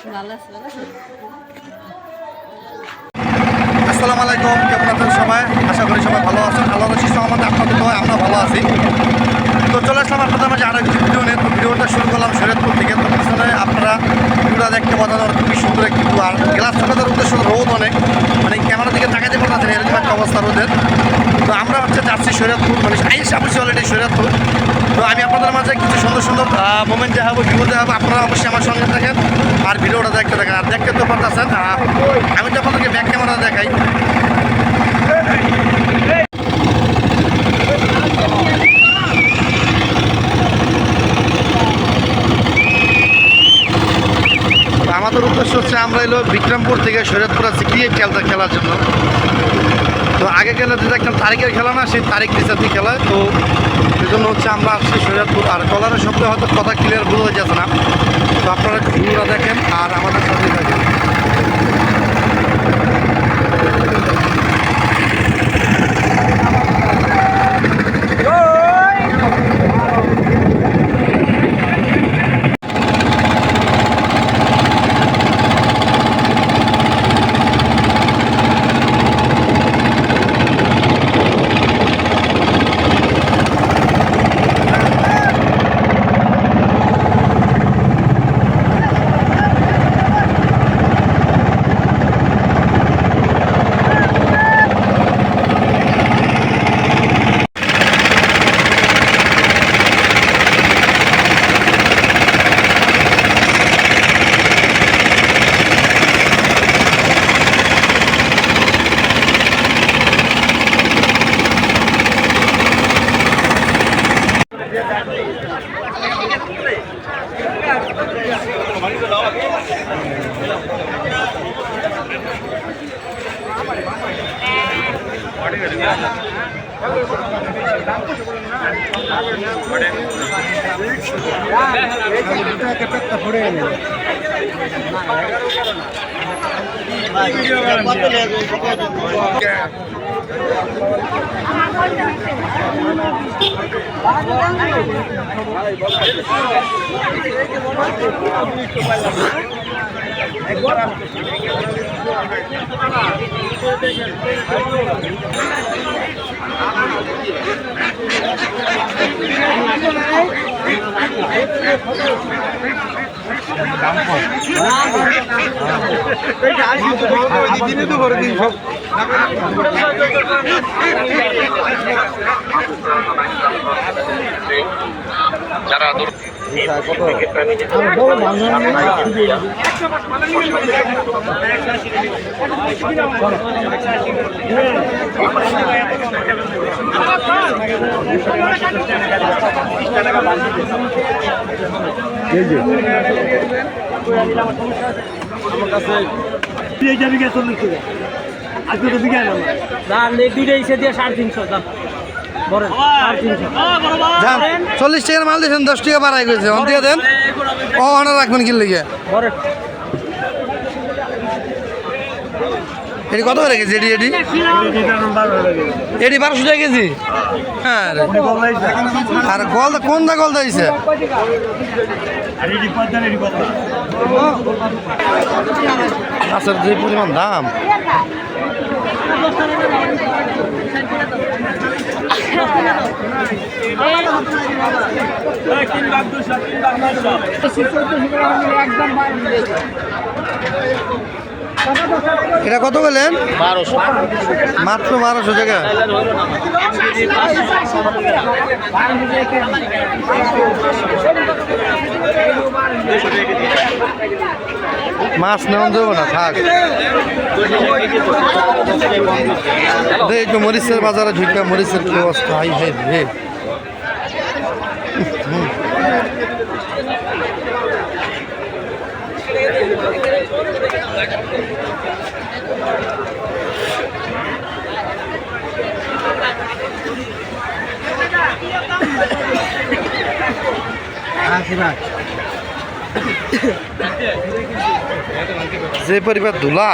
আসসালামু আলাইকুম, কেমন আছেন সবাই? আশা করি সবাই ভালো আছেন। আল্লাহর রহমতে আমাদের আপনাদের দোয়ায় আমরা ভালো আছি। তো চলে আসলাম আপনাদের মাঝে আরো একটি ভিডিও নিয়ে। তো ভিডিওটা শুরু করলাম শরীয়তপুর থেকে। তো পিছনে আপনারা ভিডিওটা দেখতে পাচ্ছেন, খুবই সুন্দর একটি ভিউ। আর গ্লাস ছোটাদের উদ্দেশ্য রোদ অনেক, মানে ক্যামেরার দিকে তাকাইতে পারতেছেন এরকম একটা অবস্থা রোদের। তো আমরা যাচ্ছি শরীয়তপুর, মানে আইসি অলরেডি শরীয়তপুর। তো আমি আপনাদের মাঝে কিছু সুন্দর সুন্দর মোমেন্ট দেখাবো, ভিডিও দেখাবো। আপনারা অবশ্যই আমার সঙ্গে থাকেন আর ভিডিওটা দেখতে থাকেন। আর দেখতে তো পারতেছেন, আমি তো আপনাদেরকে ব্যাক ক্যামেরা দেখাই। আমাদের উদ্দেশ্য হচ্ছে আমরা এলো বিক্রমপুর থেকে শরীয়তপুর আছি ক্রিকেট খেলার জন্য। তো আগে গেলে যেটা একটা তারিখের খেলা না, সেই তারিখ দিচ্ছে খেলায়। তো সেই জন্য হচ্ছে আমরা আসছি শরীয়তপুর। আর কলারের শব্দে হয়তো কথা ক্লিয়ার বোঝা যাচ্ছে না। তো আপনারা ভিডিওটা দেখেন আর আমাদের সাথে থাকেন। চল্লিশ টাকার মাল দিয়েছেন, 10 টাকা বাড়াই গেছে। দিয়ে দেন, অনার রাখবেন কি লিগে। এটি কত করে কেজি? এটি 1200 টাকা কেজি। হ্যাঁ, আর গলদা কোনটা গলদা দিছে? আচ্ছা, যে পরিমাণ দাম। এটা কত বললেন? 1200, মাত্র 1200 টাকা। মাছ নেওয়া যাবে না, থাক। একটু মরিচের বাজারে ঢুকে মরিচের কি অবস্থা। হাই হাই রে, যে পরিবার ধুলা।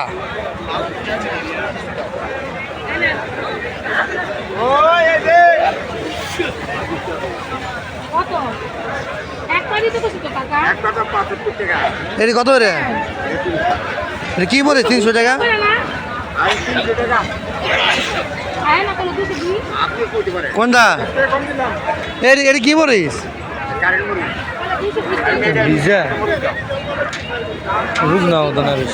কত? 1 এটি কত রে? এটা কি মরিচ? 300 টাকা। কোনটা? এটি কি মরিচ? ভিজা রূপ নাও দানা বেশ।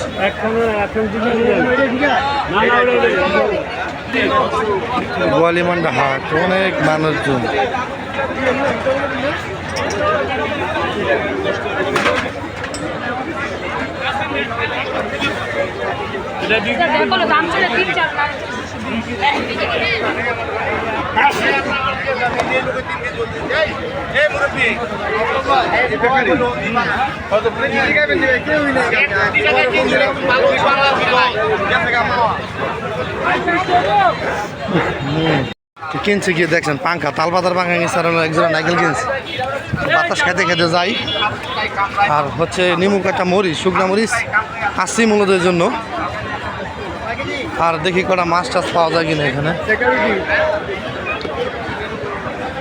গোয়ালিমান্ডা হাট, অনেক মানুষজন। কিনছে কি দেখছেন? পাঙ্খা, তালপাতার পাঙ্খা কিনছে, আর একজোড়া নাইকেল কিনছে। বাতাস খেতে খেতে যাই। আর হচ্ছে নিমু কাটা মরিচ, শুকনা মরিচ আসছি মূলত এর জন্য। আর দেখি কটা মাছ টাছ পাওয়া যায় কিনা এখানে।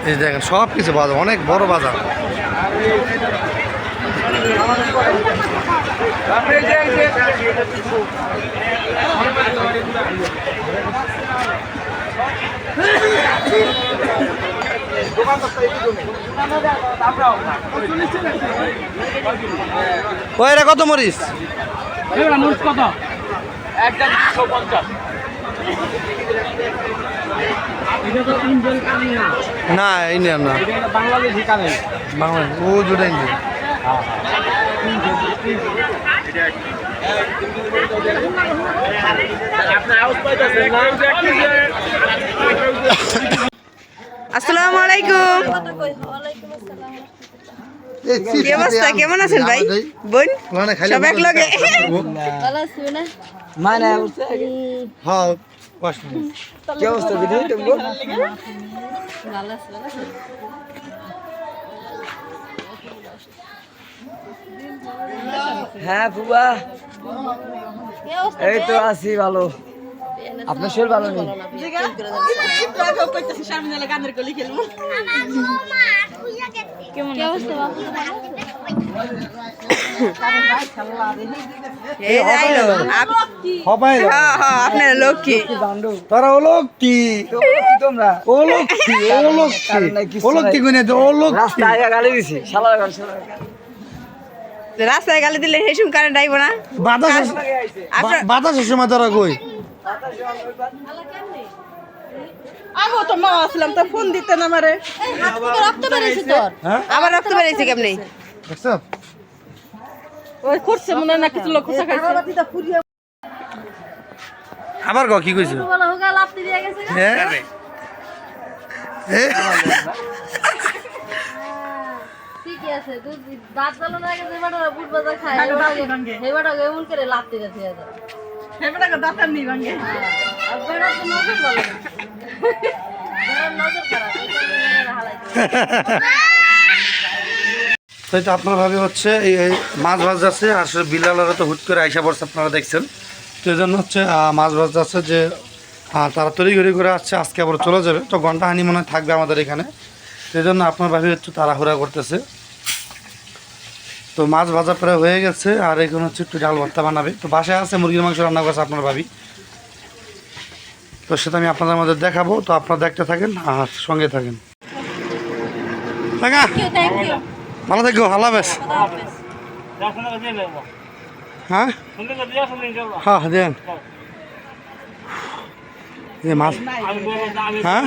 এই দেখেন সব কিছু পাওয়া যায়, অনেক বড় বাজার। ওই কত মরিচ? কত? একটা 250। না ইন্ডিয়ান না, বাংলাদেশি কানে। বাংলাদেশ ও জুড়ে ইন্ডিয়ান। আসসালামু আলাইকুম। কি অবস্থা? কেমন আছেন ভাই বোন? সব এক লগে? কি অবস্থা দিদি? হ্যাঁ ফুবা, এই তো আছি ভালো। আপনার শরীর ভালো নেই? আপনার লক্ষ্মী, তারা অলক্ষী, তোমরা অলক্ষী গুনে রাস্তায় গালি দিছি। রাস্তায় গালি দিলে হেসুম কারেন্ট আইব না? বাতাসের সময় তারা কই? আমি তো মা আসলাম, তো ফোন দিতেন আমারে। রক্ত বেরিয়েছে তোর? আমার রক্ত বেরিয়েছে কেমনি? দেখছো? ওই করছে মনে হয় না কিছু লোক খোঁচা খাইছে। আবার কি কইছো? বলা হোগা লাপতি দিয়ে গেছে। হ্যাঁ ঠিকই আছে, তুই দাঁত চালানো না আগে যেবাটা বুট বাজার খায় সেবাটা এমন করে লাপতি গেছে হেবেটা দাঁত নি ভাঙে। আর বেড়া তো নজর বলে বেড়ার নজর খারাপ তো আপনার ভাবে হচ্ছে এই মাছ ভাজ যাচ্ছে। আসলে বিলালারা তো হুট করে আইসা পড়ছে, আপনারা দেখছেন। তো এই জন্য হচ্ছে মাছ ভাজ যাচ্ছে যে তারা তড়িঘড়ি করে আসছে, আজকে আবার চলে যাবে। তো ঘন্টা হানি মনে হয় থাকবে আমাদের এখানে। তো এই জন্য আপনার ভাবে একটু তাড়াহুড়া করতেছে। তো মাছ ভাজা প্রায় হয়ে গেছে, আর এখন হচ্ছে একটু ডাল ভর্তা বানাবে। তো বাসায় আছে মুরগির মাংস রান্না করছে আপনার ভাবি, তো সেটা আমি আপনাদের মধ্যে দেখাবো। তো আপনারা দেখতে থাকেন আর সঙ্গে থাকেন। ভালো থাকো, আল্লাহ হাফেজ। হ্যাঁ হ্যাঁ দেন মাছ। হ্যাঁ